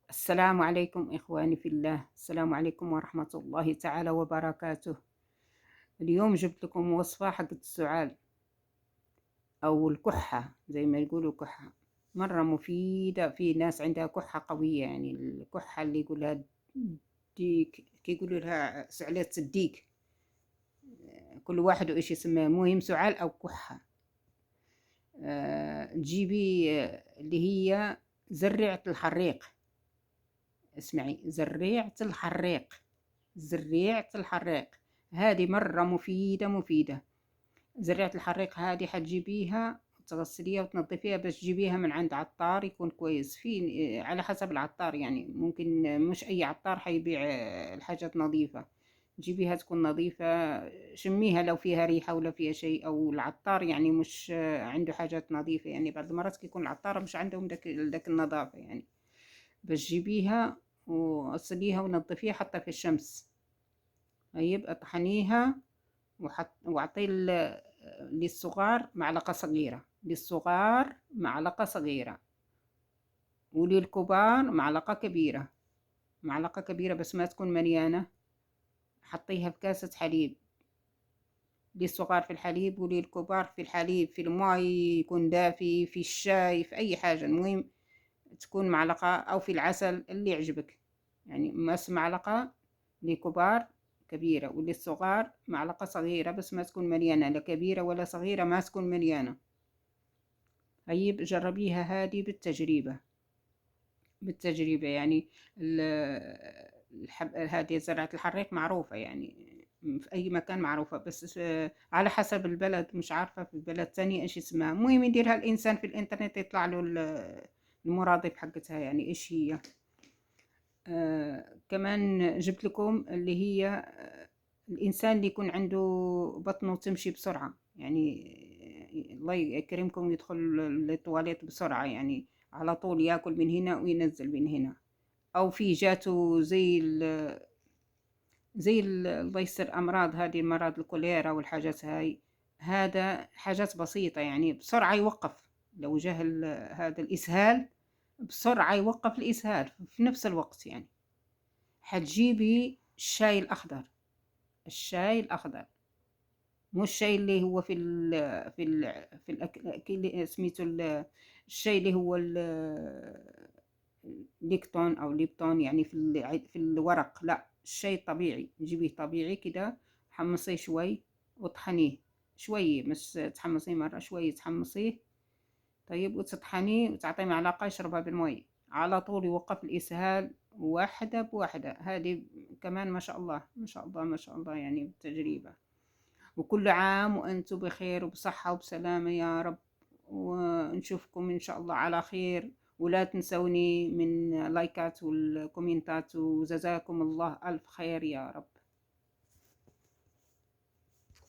السلام عليكم إخواني في الله. السلام عليكم ورحمة الله تعالى وبركاته. اليوم جبت لكم وصفة حق السعال أو الكحة، زي ما يقولوا كحة مرة مفيدة. في ناس عندها كحة قوية، يعني الكحة اللي يقولها ديك، كي يقولوا لها سعلة الديك، كل واحد وإيش يسميه، مهم سعال أو كحة. تجيبي اللي هي زريعة الحريق. اسمعي، زريعة الحريق هذه مرة مفيدة. زريعة الحريق هذه حتجيبيها تغسليها وتنظفيها، بس تجيبيها من عند عطار يكون كويس، في على حسب العطار، يعني ممكن مش أي عطار حيبيع الحاجات نظيفة. تجيبيها تكون نظيفة، شميها لو فيها ريحة ولا فيها شيء، أو العطار يعني مش عنده حاجات نظيفة، يعني بعض المرات يكون العطار مش عندهم داك النظافة يعني. بس جيبيها وغسليها ونظفيها، حطها في الشمس. طيب اطحنيها واعطي للصغار معلقة صغيرة، وللكبار معلقة كبيرة بس ما تكون مليانة. حطيها في كاسة حليب، للصغار في الحليب وللكبار في الحليب، في الماء يكون دافي، في الشاي، في أي حاجة، المهم تكون معلقة، أو في العسل اللي يعجبك، يعني بس معلقة لكبار كبيرة، وللصغار معلقة صغيرة بس ما تكون مليانة، لا كبيرة ولا صغيرة، ما تكون مليانة. طيب جربيها هذه بالتجربة يعني. هذه زرعة الحريق معروفة، يعني في أي مكان معروفة، بس على حسب البلد، مش عارفة في بلد تانية إيش اسمها. المهم يديرها الإنسان في الإنترنت يطلع له المرادف حقتها، يعني إيش هي. كمان جبت لكم اللي هي الإنسان اللي يكون عنده بطنه تمشي بسرعة، يعني الله يكرمكم يدخل للتواليت بسرعة، يعني على طول ياكل من هنا وينزل من هنا، أو في جاته الله يستر أمراض، هذه المرض الكوليرا والحاجات هاي. هذا حاجات بسيطة، يعني بسرعة يوقف. لو جه هذا الإسهال، بسرعة يوقف الإسهال في نفس الوقت يعني. حتجيبي الشاي الأخضر، مو الشاي اللي هو في الأكل سميته الشاي اللي هو ليكتون أو ليبتون، يعني في الورق، لا، الشاي الطبيعي جيبيه طبيعي كده. حمصيه شوي وطحنيه شوي، مش تحمصيه مرة، شوي تحمصيه. طيب وتطحنيه وتعطيه معلقة يشربها بالمي على طول، يوقف الإسهال واحدة بواحدة. هذه كمان ما شاء الله ما شاء الله ما شاء الله، يعني بالتجربة. وكل عام وأنتم بخير وبصحة وبسلامة يا رب، ونشوفكم إن شاء الله على خير. ولا تنسوني من لايكات والكومنتات، وجزاكم الله ألف خير يا رب.